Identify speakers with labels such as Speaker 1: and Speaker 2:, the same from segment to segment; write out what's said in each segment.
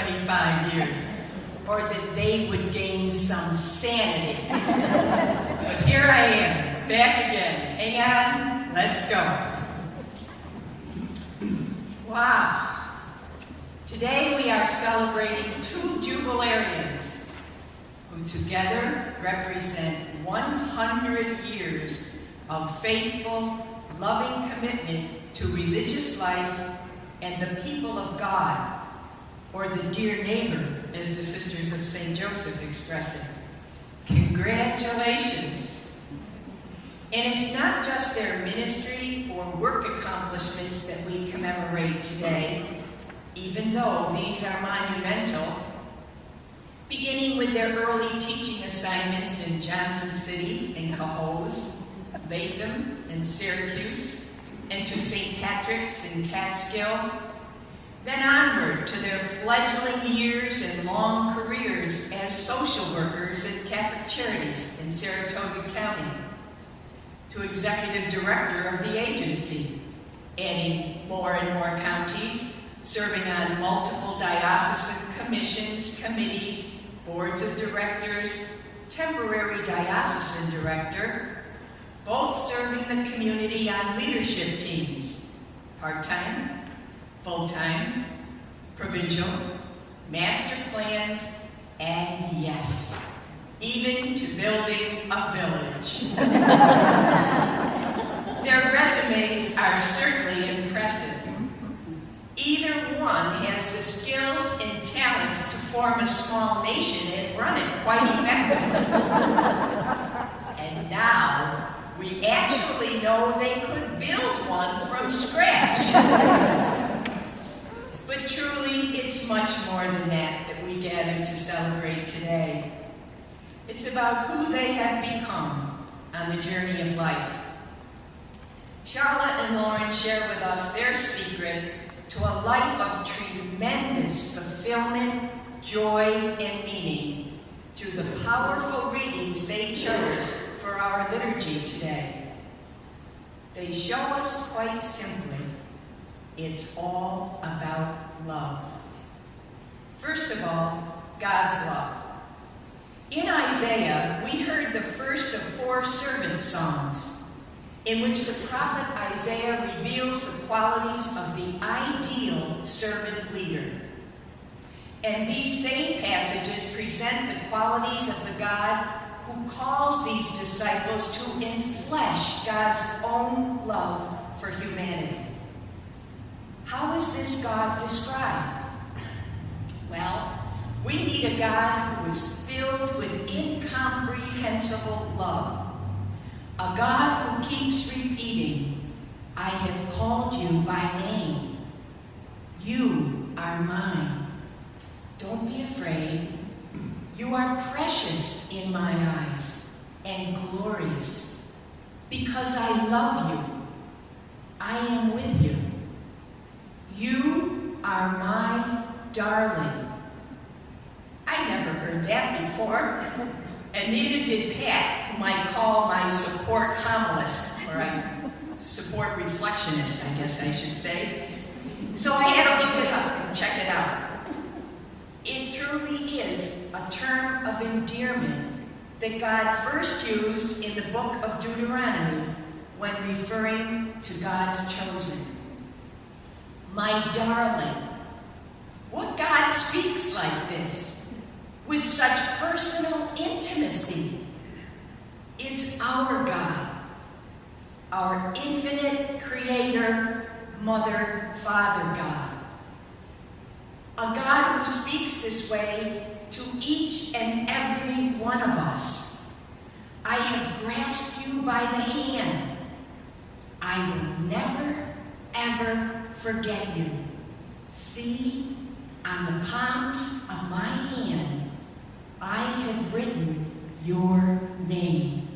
Speaker 1: 25 years, or that they would gain some sanity. But here I am, back again. Hang on, let's go. Wow. Today we are celebrating two jubilarians who together represent 100 years of faithful, loving commitment to religious life and the people of God, or the dear neighbor, as the Sisters of St. Joseph express it. Congratulations. And it's not just their ministry or work accomplishments that we commemorate today, even though these are monumental, beginning with their early teaching assignments in Johnson City and Cohoes, Latham and Syracuse, and to St. Patrick's in Catskill, then onward to their fledgling years and long careers as social workers at Catholic Charities in Saratoga County, to executive director of the agency, adding more and more counties, serving on multiple diocesan commissions, committees, boards of directors, temporary diocesan director, both serving the community on leadership teams, part-time, full-time, provincial, master plans, and yes, even to building a village. Their resumes are certainly impressive. Either one has the skills and talents to form a small nation and run it quite effectively. And now, we actually know they could build one from scratch. But truly, it's much more than that we gather to celebrate today. It's about who they have become on the journey of life. Charlotte and Lauren share with us their secret to a life of tremendous fulfillment, joy, and meaning through the powerful readings they chose for our liturgy today. They show us quite simply, it's all about love. First of all, God's love. In Isaiah, we heard the first of 4 servant songs, in which the prophet Isaiah reveals the qualities of the ideal servant leader. And these same passages present the qualities of the God who calls these disciples to enflesh God's own love for humanity. How is this God described? Well, we need a God who is filled with incomprehensible love. A God who keeps repeating, I have called you by name. You are mine. Don't be afraid. You are precious in my eyes and glorious. Because I love you, I am with you. You are my darling. I never heard that before. And neither did Pat, whom I call my support homilist, or support reflectionist, I guess I should say. So I had to look it up and check it out. It truly is a term of endearment that God first used in the book of Deuteronomy when referring to God's chosen. My darling. What God speaks like this? With such personal intimacy. It's our God, our infinite creator, mother, father God. A God who speaks this way to each and every one of us. I have grasped you by the hand. I will never, ever forget you. See, on the palms of my hand, I have written your name.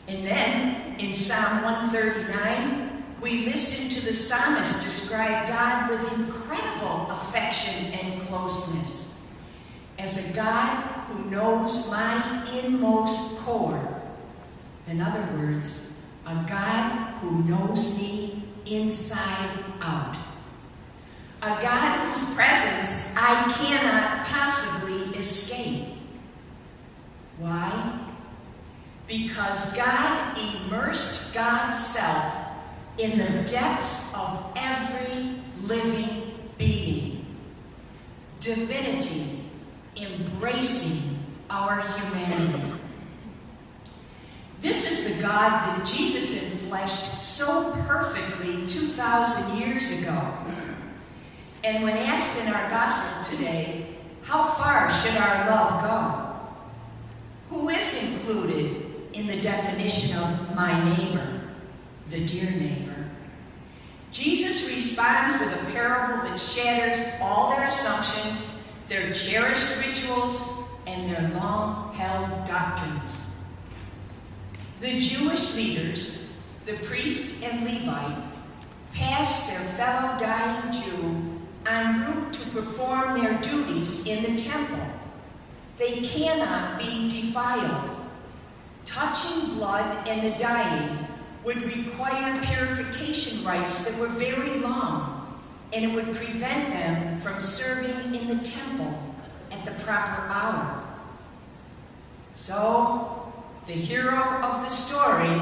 Speaker 1: And then, in Psalm 139, we listen to the psalmist describe God with incredible affection and closeness, as a God who knows my inmost core. In other words, a God who knows me inside out. A a God whose presence I cannot possibly escape. Why? Because God immersed God's self in the depths of every living being. Divinity embracing our humanity. This is the God that Jesus enfleshed so perfectly 2,000 years ago. And when asked in our gospel today, how far should our love go? Who is included in the definition of my neighbor, the dear neighbor? Jesus responds with a parable that shatters all their assumptions, their cherished rituals, and their long-held doctrines. The Jewish leaders, the priest and Levite, passed their fellow dying Jew en route to perform their duties in the temple. They cannot be defiled. Touching blood and the dying would require purification rites that were very long, and it would prevent them from serving in the temple at the proper hour. So, the hero of the story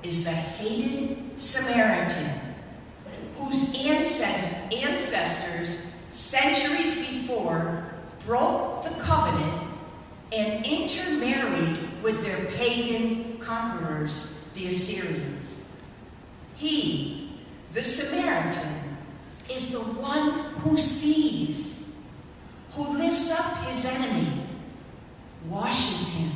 Speaker 1: is the hated Samaritan, whose ancestors, centuries before, broke the covenant and intermarried with their pagan conquerors, the Assyrians. He, the Samaritan, is the one who sees, who lifts up his enemy, washes him,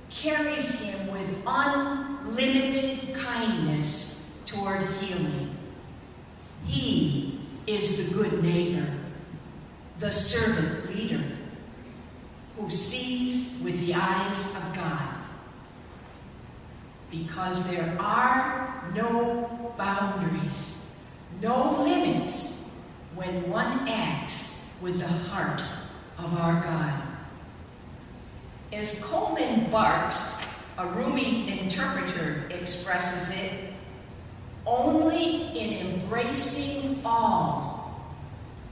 Speaker 1: carries him with unlimited kindness toward healing. He is the good neighbor, the servant leader, who sees with the eyes of God. Because there are no boundaries, no limits when one acts with the heart of our God. As Coleman Barks, a Rumi interpreter, expresses it, only in embracing all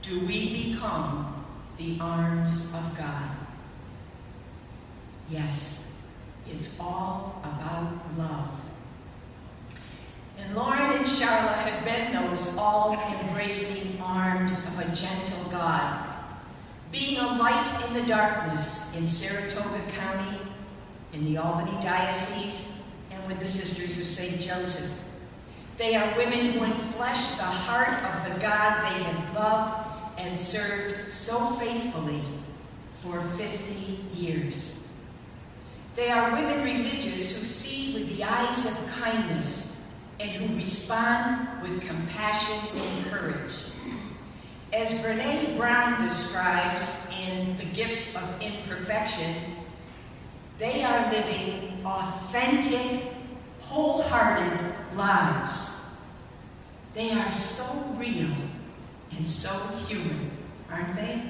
Speaker 1: do we become the arms of God. Yes, it's all about love. And Lauren and Charla have been those all-embracing arms of a gentle God, being a light in the darkness in Saratoga County, in the Albany Diocese, and with the Sisters of St. Joseph. They are women who enflesh the heart of the God they have loved and served so faithfully for 50 years. They are women religious who see with the eyes of kindness and who respond with compassion and courage. As Brene Brown describes in The Gifts of Imperfection, they are living authentic, wholehearted lives. They are so real and so human, aren't they?